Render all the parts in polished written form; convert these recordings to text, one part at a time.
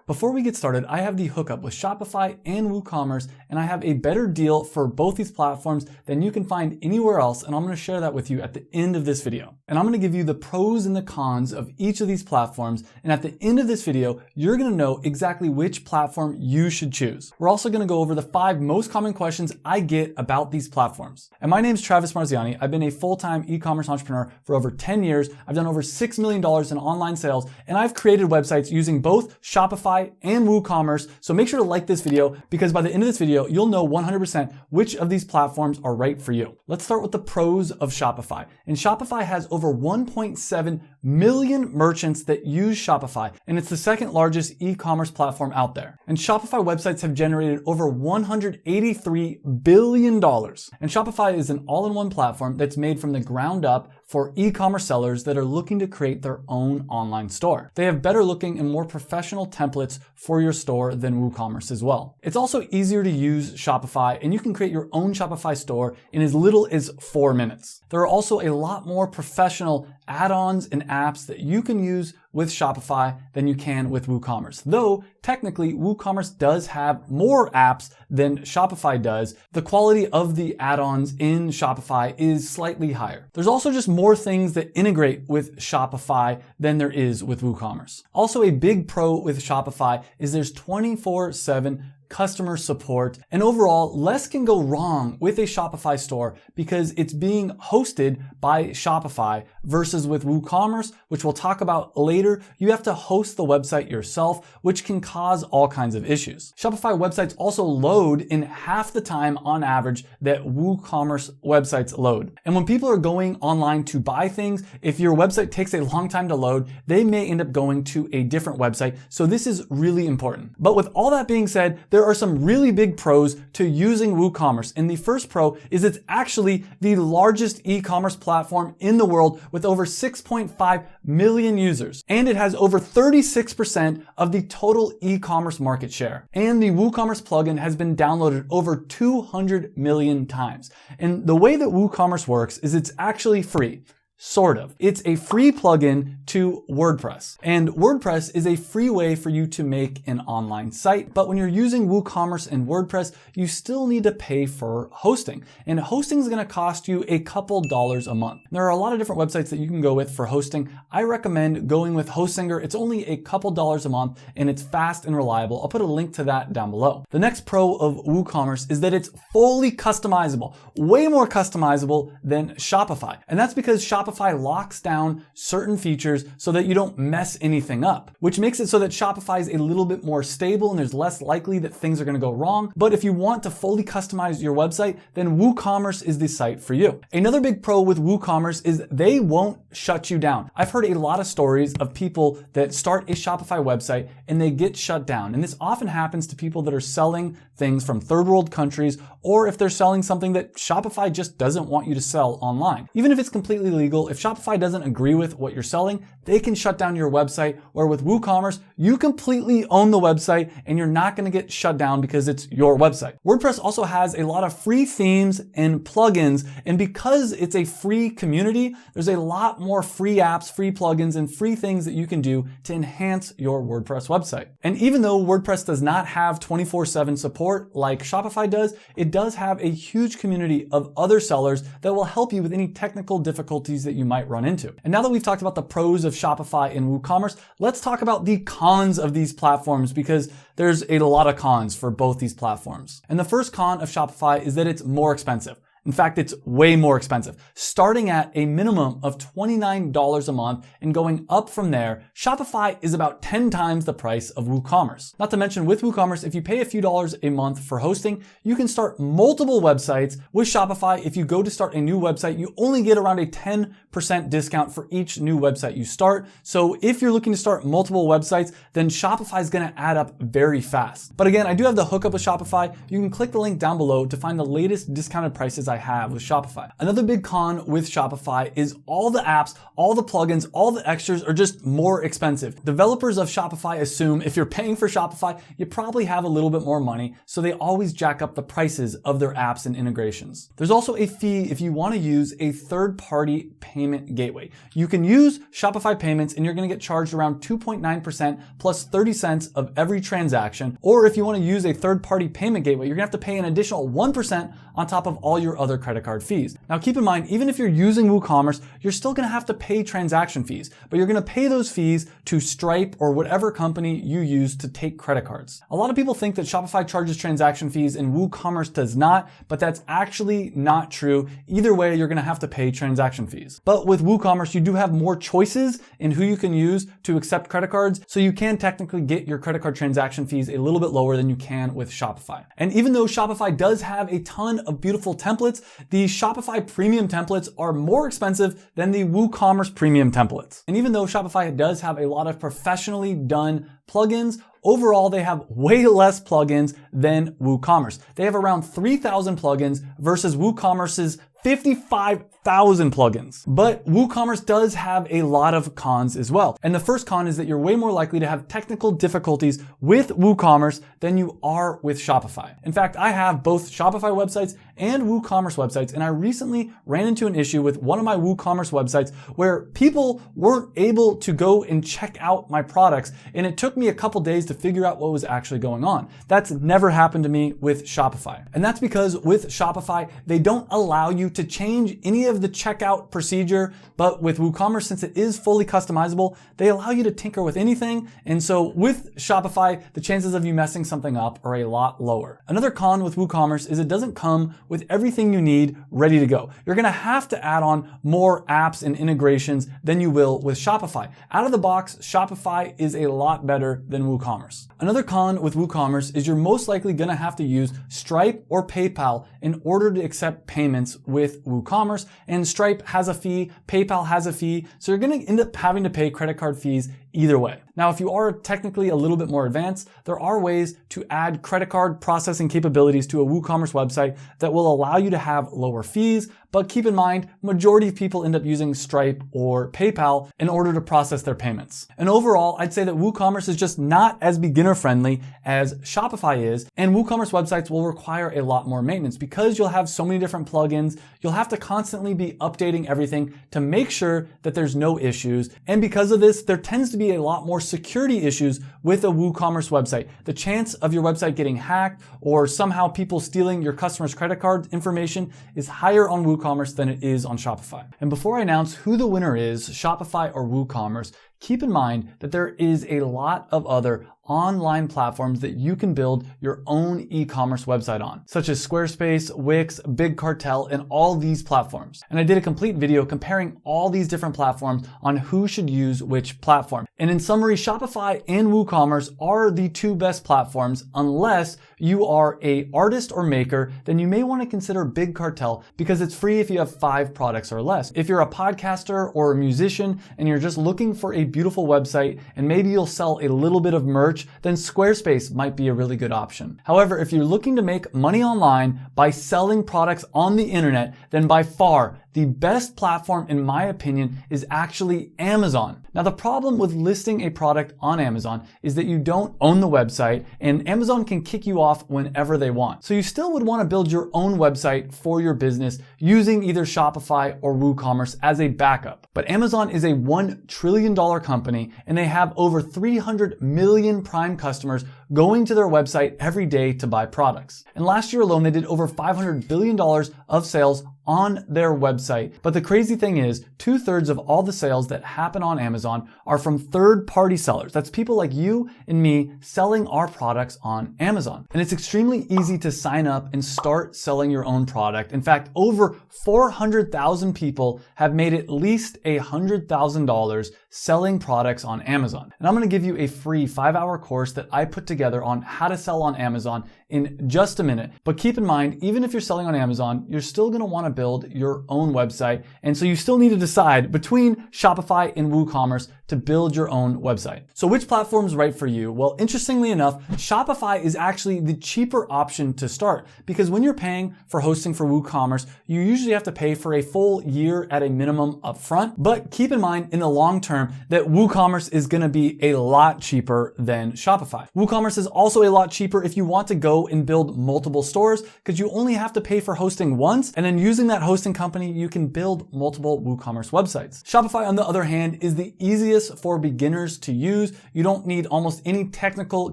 Before we get started, I have the hookup with Shopify and WooCommerce, and I have a better deal for both these platforms than you can find anywhere else, and I'm going to share that with you at the end of this video. And I'm going to give you the pros and the cons of each of these platforms, and at the end of this video, you're going to know exactly which platform you should choose. We're also going to go over the 5 most common questions I get about these platforms. And my name is Travis Marziani. I've been a full-time e-commerce entrepreneur for over 10 years. I've done over $6 million in online sales, and I've created websites using both Shopify and WooCommerce. So make sure to like this video, because by the end of this video, you'll know 100% which of these platforms are right for you. Let's start with the pros of Shopify. And Shopify has over 1.7 million merchants that use Shopify, and it's the second largest e-commerce platform out there. And Shopify websites have generated over $183 billion. And Shopify is an all-in-one platform that's made from the ground up for e-commerce sellers that are looking to create their own online store. They have better looking and more professional templates for your store than WooCommerce as well. It's also easier to use Shopify, and you can create your own Shopify store in as little as 4 minutes. There are also a lot more professional add-ons and apps that you can use with Shopify than you can with WooCommerce. Though technically WooCommerce does have more apps than Shopify does, the quality of the add-ons in Shopify is slightly higher. There's also just more things that integrate with Shopify than there is with WooCommerce. Also, a big pro with Shopify is there's 24/7 customer support, and overall, less can go wrong with a Shopify store because it's being hosted by Shopify versus with WooCommerce, which we'll talk about later. You have to host the website yourself, which can cause all kinds of issues. Shopify websites also load in half the time on average that WooCommerce websites load. And when people are going online to buy things, if your website takes a long time to load, they may end up going to a different website. So this is really important. But with all that being said, there are some really big pros to using WooCommerce. And the first pro is it's actually the largest e-commerce platform in the world with over 6.5 million users. And it has over 36% of the total e-commerce market share. And the WooCommerce plugin has been downloaded over 200 million times. And the way that WooCommerce works is it's actually free. Sort of. It's a free plugin to WordPress. And WordPress is a free way for you to make an online site. But when you're using WooCommerce and WordPress, you still need to pay for hosting. And hosting is going to cost you a couple dollars a month. There are a lot of different websites that you can go with for hosting. I recommend going with Hostinger. It's only a couple dollars a month and it's fast and reliable. I'll put a link to that down below. The next pro of WooCommerce is that it's fully customizable, way more customizable than Shopify. And that's because Shopify locks down certain features so that you don't mess anything up, which makes it so that Shopify is a little bit more stable and there's less likely that things are going to go wrong. But if you want to fully customize your website, then WooCommerce is the site for you. Another big pro with WooCommerce is they won't shut you down. I've heard a lot of stories of people that start a Shopify website and they get shut down. And this often happens to people that are selling things from third world countries, or if they're selling something that Shopify just doesn't want you to sell online. Even if it's completely legal, if Shopify doesn't agree with what you're selling, they can shut down your website. Where with WooCommerce, you completely own the website and you're not going to get shut down because it's your website. WordPress also has a lot of free themes and plugins, and because it's a free community, there's a lot more free apps, free plugins, and free things that you can do to enhance your WordPress website. And even though WordPress does not have 24/7 support like Shopify does, it does have a huge community of other sellers that will help you with any technical difficulties that you might run into. And now that we've talked about the pros of Shopify and WooCommerce, let's talk about the cons of these platforms, because there's a lot of cons for both these platforms. And the first con of Shopify is that it's more expensive. In fact, it's way more expensive, starting at a minimum of $29 a month and going up from there. Shopify is about 10 times the price of WooCommerce. Not to mention, with WooCommerce, if you pay a few dollars a month for hosting, you can start multiple websites. With Shopify, if you go to start a new website, you only get around a 10% discount for each new website you start. So if you're looking to start multiple websites, then Shopify is going to add up very fast. But again, I do have the hookup with Shopify. You can click the link down below to find the latest discounted prices I have with Shopify. Another big con with Shopify is all the apps, all the plugins, all the extras are just more expensive. Developers of Shopify assume if you're paying for Shopify, you probably have a little bit more money, so they always jack up the prices of their apps and integrations. There's also a fee if you want to use a third-party payment gateway. You can use Shopify payments and you're going to get charged around 2.9% plus 30 cents of every transaction. Or if you want to use a third-party payment gateway, you're going to have to pay an additional 1% on top of all your other credit card fees. Now keep in mind, even if you're using WooCommerce, you're still going to have to pay transaction fees, but you're going to pay those fees to Stripe or whatever company you use to take credit cards. A lot of people think that Shopify charges transaction fees and WooCommerce does not, but that's actually not true. Either way, you're going to have to pay transaction fees. But with WooCommerce, you do have more choices in who you can use to accept credit cards, so you can technically get your credit card transaction fees a little bit lower than you can with Shopify. And even though Shopify does have a ton of beautiful templates, the Shopify premium templates are more expensive than the WooCommerce premium templates. And even though Shopify does have a lot of professionally done plugins, overall, they have way less plugins than WooCommerce. They have around 3,000 plugins versus WooCommerce's 55,000 plugins. But WooCommerce does have a lot of cons as well. And the first con is that you're way more likely to have technical difficulties with WooCommerce than you are with Shopify. In fact, I have both Shopify websites and WooCommerce websites, and I recently ran into an issue with one of my WooCommerce websites where people weren't able to go and check out my products, and it took me a couple days to figure out what was actually going on. That's never happened to me with Shopify. And that's because with Shopify, they don't allow you to change any of the checkout procedure, but with WooCommerce, since it is fully customizable, they allow you to tinker with anything. And so with Shopify, the chances of you messing something up are a lot lower. Another con with WooCommerce is it doesn't come with everything you need ready to go. You're gonna have to add on more apps and integrations than you will with Shopify. Out of the box, Shopify is a lot better than WooCommerce. Another con with WooCommerce is you're most likely gonna have to use Stripe or PayPal in order to accept payments with WooCommerce, and Stripe has a fee, PayPal has a fee, so you're gonna end up having to pay credit card fees either way. Now, if you are technically a little bit more advanced, there are ways to add credit card processing capabilities to a WooCommerce website that will allow you to have lower fees, but keep in mind, majority of people end up using Stripe or PayPal in order to process their payments. And overall, I'd say that WooCommerce is just not as beginner friendly as Shopify is, and WooCommerce websites will require a lot more maintenance because you'll have so many different plugins. You'll have to constantly be updating everything to make sure that there's no issues. And because of this, there tends to be a lot more security issues with a WooCommerce website. The chance of your website getting hacked or somehow people stealing your customers' credit card information is higher on WooCommerce than it is on Shopify. And before I announce who the winner is, Shopify or WooCommerce, keep in mind that there is a lot of other online platforms that you can build your own e-commerce website on, such as Squarespace, Wix, Big Cartel, and all these platforms. And I did a complete video comparing all these different platforms on who should use which platform. And in summary, Shopify and WooCommerce are the two best platforms. Unless you are an artist or maker, then you may want to consider Big Cartel because it's free if you have 5 products or less. If you're a podcaster or a musician and you're just looking for a beautiful website and maybe you'll sell a little bit of merch, then Squarespace might be a really good option. However, if you're looking to make money online by selling products on the internet, then by far the best platform, in my opinion, is actually Amazon. Now, the problem with listing a product on Amazon is that you don't own the website and Amazon can kick you off whenever they want. So you still would want to build your own website for your business using either Shopify or WooCommerce as a backup. But Amazon is a $1 trillion company and they have over 300 million Prime customers going to their website every day to buy products. And last year alone, they did over $500 billion of sales on their website. But the crazy thing is, 2/3 of all the sales that happen on Amazon are from third-party sellers. That's people like you and me selling our products on Amazon. And it's extremely easy to sign up and start selling your own product. In fact, over 400,000 people have made at least $100,000 selling products on Amazon. And I'm gonna give you a free 5-hour course that I put together on how to sell on Amazon in just a minute. But keep in mind, even if you're selling on Amazon, you're still gonna wanna build your own website. And so you still need to decide between Shopify and WooCommerce to build your own website. So which platform is right for you? Well, interestingly enough, Shopify is actually the cheaper option to start, because when you're paying for hosting for WooCommerce, you usually have to pay for a full year at a minimum upfront. But keep in mind in the long term that WooCommerce is gonna be a lot cheaper than Shopify. WooCommerce is also a lot cheaper if you want to go and build multiple stores, because you only have to pay for hosting once, and then using that hosting company, you can build multiple WooCommerce websites. Shopify, on the other hand, is the easiest for beginners to use. You don't need almost any technical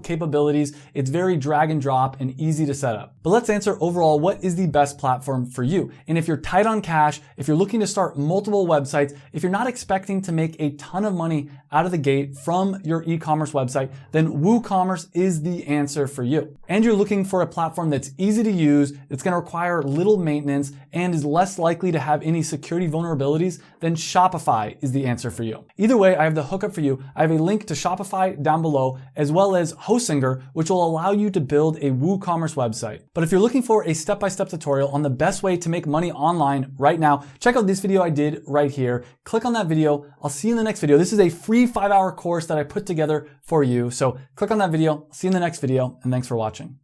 capabilities. It's very drag and drop and easy to set up. But let's answer overall, what is the best platform for you? And if you're tight on cash, if you're looking to start multiple websites, if you're not expecting to make a ton of money out of the gate from your e-commerce website, then WooCommerce is the answer for you. And you're looking for a platform that's easy to use, it's gonna require little maintenance, and is less likely to have any security vulnerabilities, then Shopify is the answer for you. Either way, I have the hookup for you. I have a link to Shopify down below, as well as Hostinger, which will allow you to build a WooCommerce website. But if you're looking for a step-by-step tutorial on the best way to make money online right now, check out this video I did right here. Click on that video. I'll see you in the next video. This is a free 5-hour course that I put together for you. So click on that video. See you in the next video, and thanks for watching.